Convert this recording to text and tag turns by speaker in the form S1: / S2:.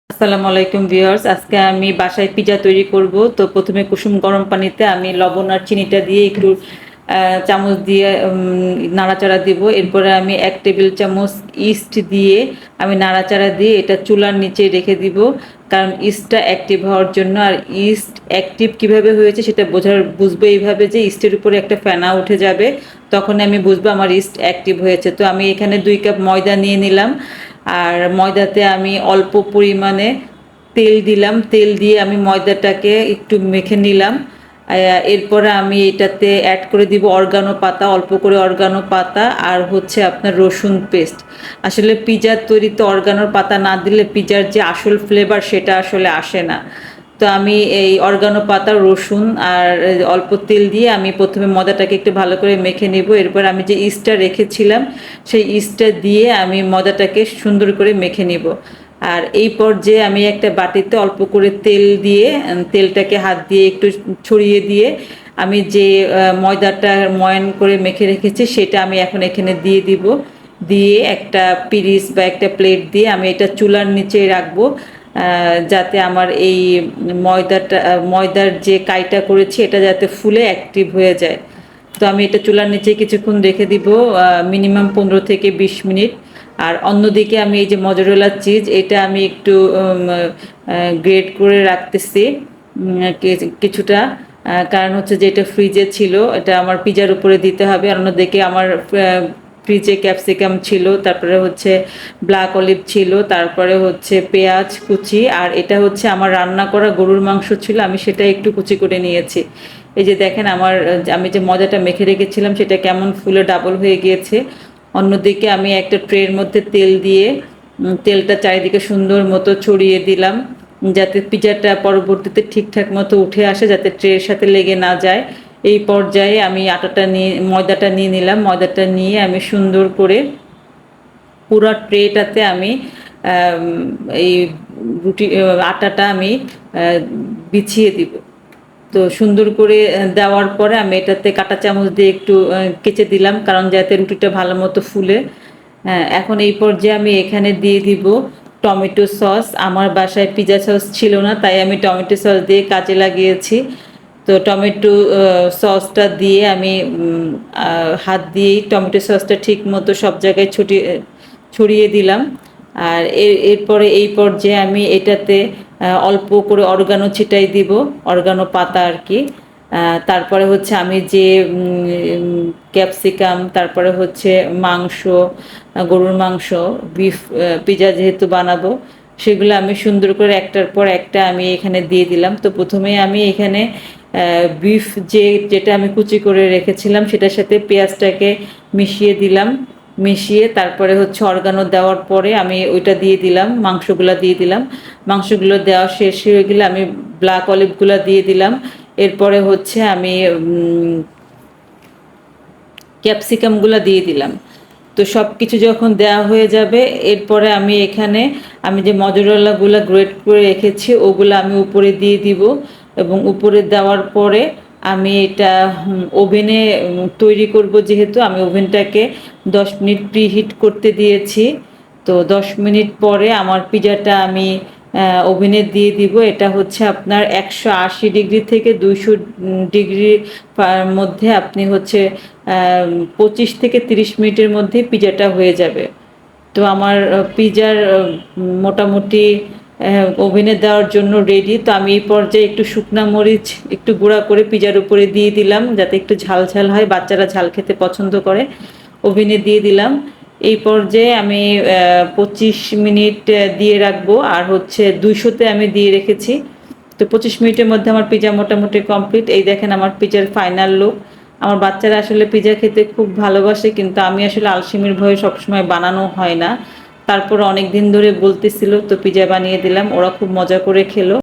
S1: আসসালামু আলাইকুম ভিউয়ার্স, আজকে আমি বাসায় পিজা তৈরি করব। তো প্রথমে কুসুম গরম পানিতে আমি লবণ আর চিনিটা দিয়ে একটু চামচ দিয়ে নাড়াচাড়া দিব। এরপরে আমি 1 টেবিল চামচ ইস্ট দিয়ে আমি নাড়াচাড়া দিয়ে এটা চুলার নিচে রেখে দিব, কারণ ইস্টটা অ্যাক্টিভ হওয়ার জন্য। আর ইস্ট অ্যাক্টিভ কিভাবে হয়েছে সেটা বুঝবো এইভাবে যে ইস্টের উপরে একটা ফেনা উঠে যাবে, তখন আমি বুঝবো আমার ইস্ট অ্যাক্টিভ হয়েছে। তো আমি এখানে 2 কাপ ময়দা নিয়ে নিলাম, আর ময়দাতে আমি অল্প পরিমাণে তেল দিলাম। তেল দিয়ে আমি ময়দাটাকে একটু মেখে নিলাম। এরপরে আমি এটাতে অ্যাড করে দিব অরগানো পাতা, অল্প করে অরগানো পাতা, আর হচ্ছে আপনার রসুন পেস্ট। আসলে পিজার তৈরিতে অরগানোর পাতা না দিলে পিজার যে আসল ফ্লেভার সেটা আসলে আসে না। তো আমি এই অরগানো পাতা, রসুন আর অল্প তেল দিয়ে আমি প্রথমে ময়দাটাকে একটু ভালো করে মেখে নিব। এরপর আমি যে ইস্টটা রেখেছিলাম সেই ইস্টটা দিয়ে আমি ময়দাটাকে সুন্দর করে মেখে নিব। আর এই পর্যায়ে আমি একটা বাটিতে অল্প করে তেল দিয়ে তেলটাকে হাত দিয়ে একটু ছড়িয়ে দিয়ে আমি যে ময়দাটা ময়ান করে মেখে রেখেছি সেটা আমি এখন এখানে দিয়ে দিব। দিয়ে একটা পিরিচ বা একটা প্লেট দিয়ে আমি এটা চুলার নিচে রাখবো, যাতে আমার এই ময়দার যে কাইটা করেছি এটা যাতে ফুলে অ্যাক্টিভ হয়ে যায়। তো আমি এটা চুলার নিচে কিছুক্ষণ রেখে দিব, মিনিমাম 15 থেকে 20 মিনিট। আর অন্যদিকে আমি এই যে মজরেলা চিজ, এটা আমি একটু গ্রেট করে রাখতেছি কিছুটা, কারণ হচ্ছে যে এটা ফ্রিজে ছিল, এটা আমার পিজার উপরে দিতে হবে। আর অন্যদিকে আমার ফ্রিজে ক্যাপসিকাম ছিল, তারপরে হচ্ছে ব্ল্যাক অলিভ ছিল, তারপরে হচ্ছে পেঁয়াজ কুচি, আর এটা হচ্ছে আমার রান্না করা গরুর মাংস ছিল, আমি সেটা একটু কুচি করে নিয়েছি। এই যে দেখেন আমি যে ময়দাটা মেখে রেখেছিলাম সেটা কেমন ফুলে ডাবল হয়ে গিয়েছে। অন্যদিকে আমি একটা ট্রের মধ্যে তেল দিয়ে তেলটা চারিদিকে সুন্দর মতো ছড়িয়ে দিলাম, যাতে পিজাটা পরবর্তীতে ঠিকঠাক মতো উঠে আসে, যাতে ট্রের সাথে লেগে না যায়। এই পর্যায়ে আমি ময়দাটা নিয়ে নিলাম। ময়দাটা নিয়ে আমি সুন্দর করে পুরো ট্রেটাতে আমি এই আটাটা আমি বিছিয়ে দিব। তো সুন্দর করে দেওয়ার পরে আমি এটাতে কাঁটা চামচ দিয়ে একটু কেচে দিলাম, কারণ যাতে রুটিটা ভালো মতো ফুলে। এখন এই পর্যায়ে আমি এখানে দিয়ে দিব টমেটো সস। আমার বাসায় পিজা সস ছিল না, তাই আমি টমেটো সস দিয়ে কাজে লাগিয়েছি। তো টমেটো সসটা দিয়ে আমি হাত দিয়েই টমেটো সসটা ঠিক মতো সব জায়গায় ছড়িয়ে দিলাম। আর এরপরে এই পর্যায়ে আমি এটাতে অল্প করে অরগানো ছিটাই দিব, অরগানো পাতা আর কি। তারপরে হচ্ছে আমি যে ক্যাপসিকাম, তারপরে হচ্ছে মাংস, গরুর মাংস, বিফ পিজা যেহেতু বানাবো, সেগুলো আমি সুন্দর করে একটার পর একটা আমি এখানে দিয়ে দিলাম। তো প্রথমে আমি এখানে বিফ যেটা আমি কুচি করে রেখেছিলাম সেটার সাথে পেঁয়াজটাকে মিশিয়ে দিলাম। মিশিয়ে তারপরে হচ্ছে অরগানো দেওয়ার পরে আমি ওইটা দিয়ে দিলাম, মাংসগুলো দিয়ে দিলাম। মাংসগুলো দেওয়া শেষ হয়ে গেলে আমি ব্ল্যাক অলিভগুলো দিয়ে দিলাম। এরপরে হচ্ছে আমি ক্যাপসিকামগুলো দিয়ে দিলাম। তো সব কিছু যখন দেওয়া হয়ে যাবে, এরপরে আমি যে মজরেলাগুলো গ্রেট করে রেখেছি ওগুলো আমি উপরে দিয়ে দিব। এবং উপরে দেওয়ার পরে আমি এটা ওভেনে তৈরি করব, যেহেতু আমি ওভেনটাকে 10 মিনিট প্রিহিট করতে দিয়েছি। তো 10 মিনিট পরে আমার পিজাটা আমি ওভেনে দিয়ে দিব। এটা হচ্ছে আপনার 180 ডিগ্রি থেকে 200 ডিগ্রি মধ্যে আপনি হচ্ছে 25 থেকে 30 মিনিটের মধ্যে পিজাটা হয়ে যাবে। তো আমার পিজার মোটামুটি ওভেনে দেওয়ার জন্য রেডি। তো আমি এই পর্যায়ে একটু শুকনা মরিচ একটু গুঁড়া করে পিজার উপরে দিয়ে দিলাম, যাতে একটু ঝাল ঝাল হয়, বাচ্চারা ঝাল খেতে পছন্দ করে। ওভেনে দিয়ে দিলাম। এই পর্যায়ে আমি 25 মিনিট দিয়ে রাখবো, আর হচ্ছে 200-তে আমি দিয়ে রেখেছি। তো 25 মিনিটের মধ্যে আমার পিজা মোটামুটি কমপ্লিট। এই দেখেন আমার পিজার ফাইনাল লুক। আমার বাচ্চারা আসলে পিজা খেতে খুব ভালোবাসে, কিন্তু আমি আসলে আলসেমির ভয়ে সবসময় বানানো হয় না। তারপর অনেক দিন ধরে বলতেছিল, তো পিজা বানিয়ে দিলাম, ওরা খুব মজা করে খেলো।